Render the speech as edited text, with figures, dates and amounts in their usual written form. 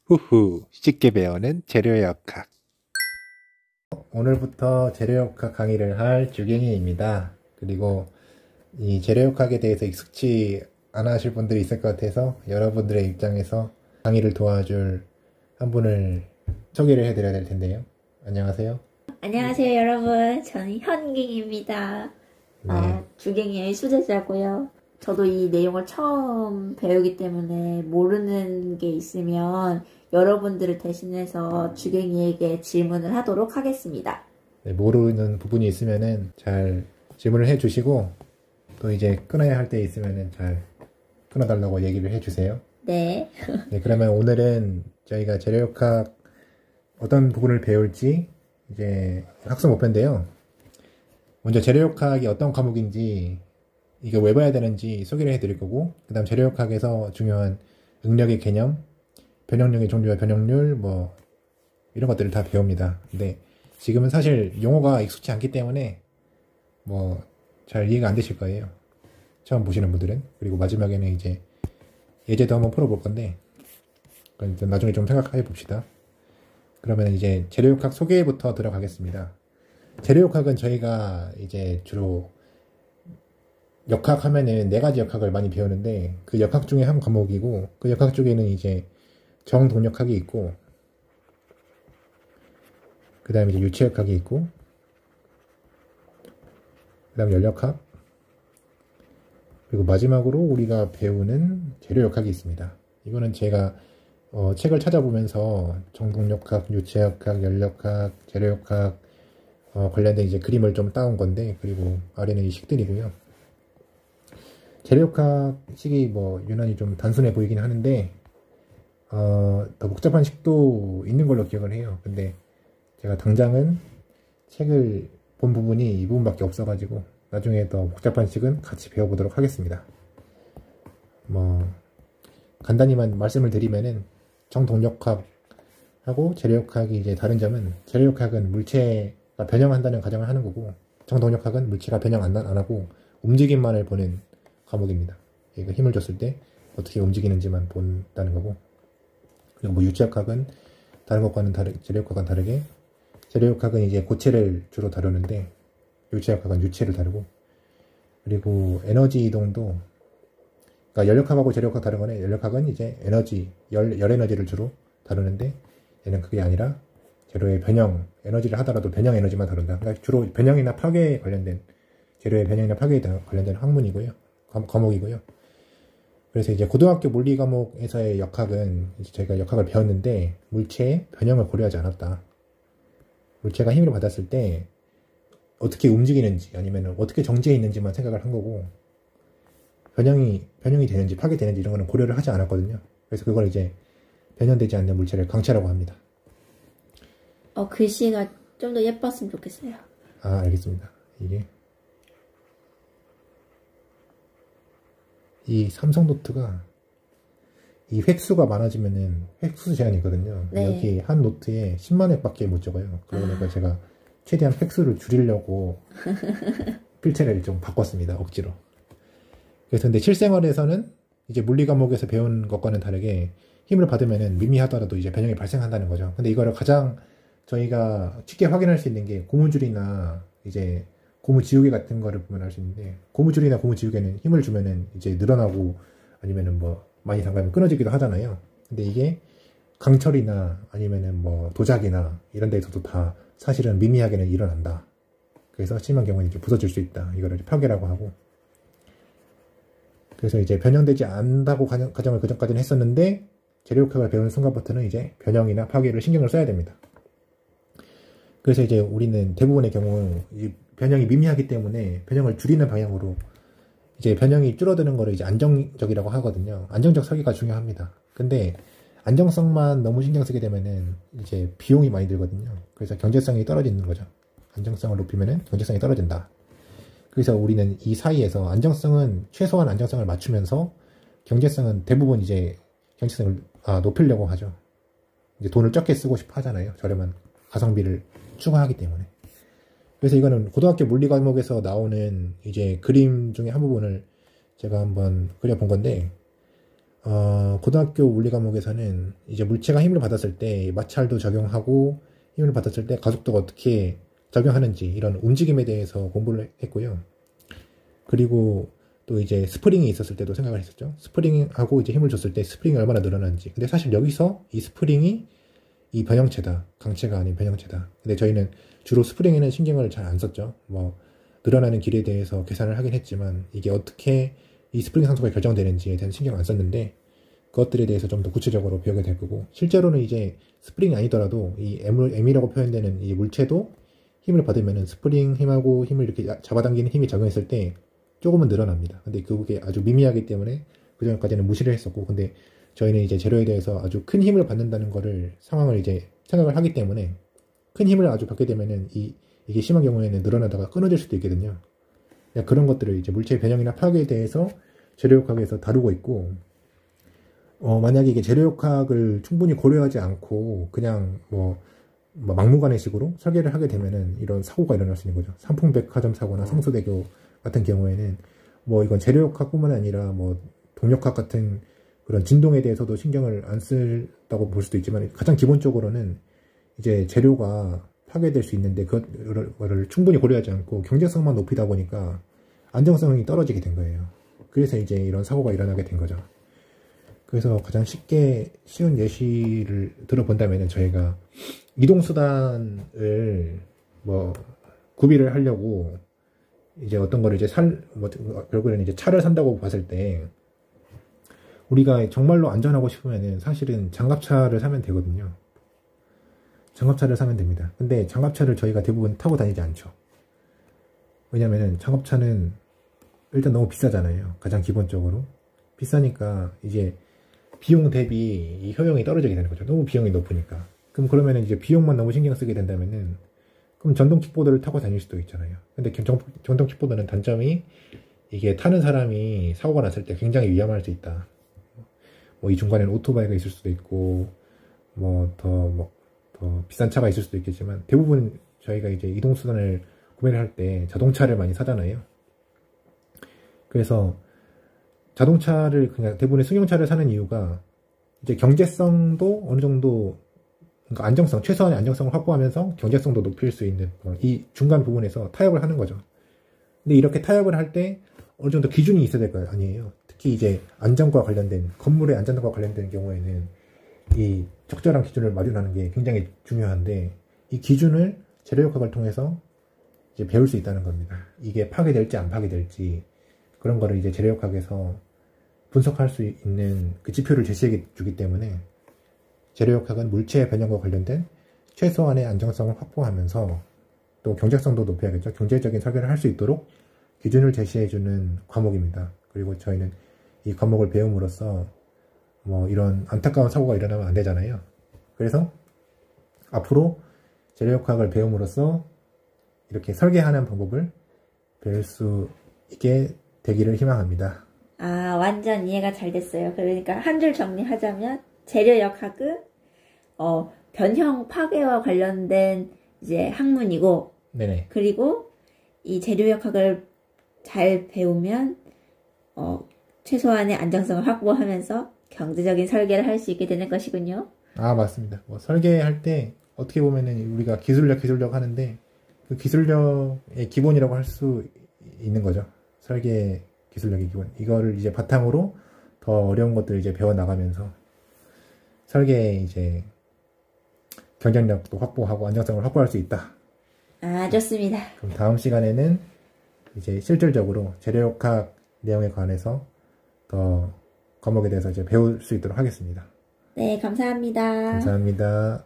후후, 쉽게 배우는 재료역학. 오늘부터 재료역학 강의를 할 주경이입니다. 그리고 이 재료역학에 대해서 익숙치 않아 하실 분들이 있을 것 같아서 여러분들의 입장에서 강의를 도와줄 한 분을 소개를 해드려야 될 텐데요. 안녕하세요. 안녕하세요, 여러분. 저는 현경입니다. 네. 주경이의 수제자고요. 저도 이 내용을 처음 배우기 때문에 모르는 게 있으면 여러분들을 대신해서 주경이에게 질문을 하도록 하겠습니다. 네, 모르는 부분이 있으면은 잘 질문을 해주시고 또 이제 끊어야 할 때 있으면은 잘 끊어달라고 얘기를 해주세요. 네. 네, 그러면 오늘은 저희가 재료역학 어떤 부분을 배울지 이제 학습 목표인데요. 먼저 재료역학이 어떤 과목인지 이게 왜 봐야 되는지 소개를 해드릴 거고, 그 다음 재료역학에서 중요한 응력의 개념, 변형력의 종류와 변형률 뭐 이런 것들을 다 배웁니다. 근데 지금은 사실 용어가 익숙치 않기 때문에 뭐 잘 이해가 안 되실 거예요, 처음 보시는 분들은. 그리고 마지막에는 이제 예제도 한번 풀어볼 건데 그건 나중에 좀 생각해 봅시다. 그러면 이제 재료역학 소개부터 들어가겠습니다. 재료역학은 저희가 이제 주로 역학 하면은 네 가지 역학을 많이 배우는데 그 역학 중에 한 과목이고, 그 역학 쪽에는 이제 정동역학이 있고, 그 다음에 이제 유체역학이 있고, 그 다음 열역학, 그리고 마지막으로 우리가 배우는 재료역학이 있습니다. 이거는 제가 책을 찾아보면서 정동역학, 유체역학, 열역학, 재료역학 관련된 이제 그림을 좀 따온 건데, 그리고 아래는 이 식들이고요. 재료역학식이 뭐 유난히 좀 단순해 보이긴 하는데 더 복잡한 식도 있는 걸로 기억을 해요. 근데 제가 당장은 책을 본 부분이 이 부분밖에 없어가지고 나중에 더 복잡한 식은 같이 배워보도록 하겠습니다. 뭐 간단히만 말씀을 드리면은 정동역학하고 재료역학이 이제 다른 점은, 재료역학은 물체가 변형한다는 가정을 하는 거고, 정동역학은 물체가 변형 안 하고 움직임만을 보는 과목입니다. 얘가 힘을 줬을 때 어떻게 움직이는지만 본다는 거고, 그리고 뭐 유체역학은 다른 것과는 재료역학과는 다르게 재료역학은 이제 고체를 주로 다루는데 유체역학은 유체를 다루고, 그리고 에너지 이동도, 그러니까 열역학하고 재료역학 다른 거네. 열역학은 이제 에너지, 열 에너지를 주로 다루는데 얘는 그게 아니라 재료의 변형 에너지를 하더라도 변형 에너지만 다룬다. 그러니까 주로 변형이나 파괴에 관련된, 재료의 변형이나 파괴에 관련된 학문이고요. 과목이고요. 그래서 이제 고등학교 물리 과목에서의 역학은 이제 제가 역학을 배웠는데 물체의 변형을 고려하지 않았다. 물체가 힘을 받았을 때 어떻게 움직이는지 아니면 어떻게 정지해 있는지만 생각을 한 거고, 변형이 되는지 파괴되는지 이런 거는 고려를 하지 않았거든요. 그래서 그걸 이제 변형되지 않는 물체를 강체라고 합니다. 글씨가 좀 더 예뻤으면 좋겠어요. 아, 알겠습니다. 이게 이 삼성노트가 이 획수가 많아지면은 획수 제한이 있거든요. 네. 여기 한 노트에 10만 획밖에 못 적어요. 그러니까 제가 최대한 획수를 줄이려고 필체를 좀 바꿨습니다, 억지로. 그래서 근데 실생활에서는 이제 물리 과목에서 배운 것과는 다르게 힘을 받으면은 미미하더라도 이제 변형이 발생한다는 거죠. 근데 이거를 가장 저희가 쉽게 확인할 수 있는 게 고무줄이나 이제 고무지우개 같은 거를 보면 알 수 있는데, 고무줄이나 고무지우개는 힘을 주면은 이제 늘어나고 아니면은 뭐 많이 담가면 끊어지기도 하잖아요. 근데 이게 강철이나 아니면은 뭐 도자기나 이런 데서도 다 사실은 미미하게는 일어난다. 그래서 심한 경우는 이렇게 부서질 수 있다. 이거를 파괴라고 하고. 그래서 이제 변형되지 않는다고 가정을 그전까지는 했었는데 재료역학을 배우는 순간부터는 이제 변형이나 파괴를 신경을 써야 됩니다. 그래서 이제 우리는 대부분의 경우 이 변형이 미미하기 때문에 변형을 줄이는 방향으로, 이제 변형이 줄어드는 거를 이제 안정적이라고 하거든요. 안정적 설계가 중요합니다. 근데 안정성만 너무 신경 쓰게 되면은 이제 비용이 많이 들거든요. 그래서 경제성이 떨어지는 거죠. 안정성을 높이면은 경제성이 떨어진다. 그래서 우리는 이 사이에서 안정성은 최소한 안정성을 맞추면서 경제성은 대부분 이제 경제성을 높이려고 하죠. 이제 돈을 적게 쓰고 싶어 하잖아요. 저렴한 가성비를 추구하기 때문에. 그래서 이거는 고등학교 물리 과목에서 나오는 이제 그림 중에 한 부분을 제가 한번 그려본 건데, 고등학교 물리 과목에서는 이제 물체가 힘을 받았을 때 마찰도 적용하고 힘을 받았을 때 가속도가 어떻게 적용하는지 이런 움직임에 대해서 공부를 했고요. 그리고 또 이제 스프링이 있었을 때도 생각을 했었죠. 스프링하고 이제 힘을 줬을 때 스프링이 얼마나 늘어나는지. 근데 사실 여기서 이 스프링이 이 변형체다. 강체가 아닌 변형체다. 근데 저희는 주로 스프링에는 신경을 잘 안 썼죠. 뭐 늘어나는 길에 대해서 계산을 하긴 했지만 이게 어떻게 이 스프링 상수가 결정되는지에 대한 신경 안 썼는데 그것들에 대해서 좀 더 구체적으로 배우게 될 거고 실제로는 이제 스프링이 아니더라도 이 M이라고 표현되는 이 물체도 힘을 받으면은 스프링 힘하고 힘을 이렇게 잡아당기는 힘이 적용했을 때 조금은 늘어납니다. 근데 그게 아주 미미하기 때문에 그 전까지는 무시를 했었고 근데 저희는 이제 재료에 대해서 아주 큰 힘을 받는다는 거를 상황을 이제 생각을 하기 때문에 큰 힘을 아주 받게 되면은 이게 심한 경우에는 늘어나다가 끊어질 수도 있거든요. 그런 것들을 이제 물체의 변형이나 파괴에 대해서 재료역학에서 다루고 있고 만약에 이게 재료역학을 충분히 고려하지 않고 그냥 뭐 막무가내식으로 설계를 하게 되면은 이런 사고가 일어날 수 있는 거죠. 삼풍백화점 사고나 성수대교 같은 경우에는 뭐 이건 재료역학뿐만 아니라 뭐 동력학 같은 그런 진동에 대해서도 신경을 안 쓴다고 볼 수도 있지만 가장 기본적으로는 이제 재료가 파괴될 수 있는데 그거를 충분히 고려하지 않고 경제성만 높이다 보니까 안정성이 떨어지게 된 거예요. 그래서 이제 이런 사고가 일어나게 된 거죠. 그래서 가장 쉬운 예시를 들어본다면은 저희가 이동수단을 뭐 구비를 하려고 이제 어떤 거를 이제 결국에는 이제 차를 산다고 봤을 때 우리가 정말로 안전하고 싶으면은 사실은 장갑차를 사면 되거든요. 장갑차를 사면 됩니다. 근데 장갑차를 저희가 대부분 타고 다니지 않죠. 왜냐면은 장갑차는 일단 너무 비싸잖아요. 가장 기본적으로. 비싸니까 이제 비용 대비 이 효용이 떨어지게 되는 거죠. 너무 비용이 높으니까. 그러면은 이제 비용만 너무 신경 쓰게 된다면은 그럼 전동 킥보드를 타고 다닐 수도 있잖아요. 근데 전동 킥보드는 단점이 이게 타는 사람이 사고가 났을 때 굉장히 위험할 수 있다. 뭐 이 중간에는 오토바이가 있을 수도 있고 더 비싼 차가 있을 수도 있겠지만 대부분 저희가 이제 이동수단을 구매를 할 때 자동차를 많이 사잖아요. 그래서 자동차를 그냥 대부분의 승용차를 사는 이유가 이제 경제성도 어느 정도 그러니까 안정성, 최소한의 안정성을 확보하면서 경제성도 높일 수 있는 이 중간 부분에서 타협을 하는 거죠. 근데 이렇게 타협을 할 때 어느 정도 기준이 있어야 될 거 아니에요. 특히 이제 안전과 관련된 건물의 안전과 관련된 경우에는 이 적절한 기준을 마련하는 게 굉장히 중요한데 이 기준을 재료역학을 통해서 이제 배울 수 있다는 겁니다. 이게 파괴될지 안 파괴될지 그런 거를 이제 재료역학에서 분석할 수 있는 그 지표를 제시해 주기 때문에 재료역학은 물체의 변형과 관련된 최소한의 안정성을 확보하면서 또 경제성도 높여야겠죠. 경제적인 설계를 할 수 있도록 기준을 제시해 주는 과목입니다. 그리고 저희는 이 과목을 배움으로써 뭐 이런 안타까운 사고가 일어나면 안 되잖아요. 그래서 앞으로 재료역학을 배움으로써 이렇게 설계하는 방법을 배울 수 있게 되기를 희망합니다. 아, 완전 이해가 잘 됐어요. 그러니까 한 줄 정리하자면 재료역학은 변형 파괴와 관련된 이제 학문이고 네네. 그리고 이 재료역학을 잘 배우면 최소한의 안정성을 확보하면서 경제적인 설계를 할 수 있게 되는 것이군요. 아, 맞습니다. 뭐 설계할 때 어떻게 보면은 우리가 기술력 하는데 그 기술력의 기본이라고 할 수 있는 거죠. 설계 기술력의 기본. 이거를 이제 바탕으로 더 어려운 것들을 이제 배워 나가면서 설계에 이제 경쟁력도 확보하고 안정성을 확보할 수 있다. 아, 좋습니다. 그럼 다음 시간에는 이제 실질적으로 재료역학 내용에 관해서 더 과목에 대해서 이제 배울 수 있도록 하겠습니다. 네, 감사합니다. 감사합니다.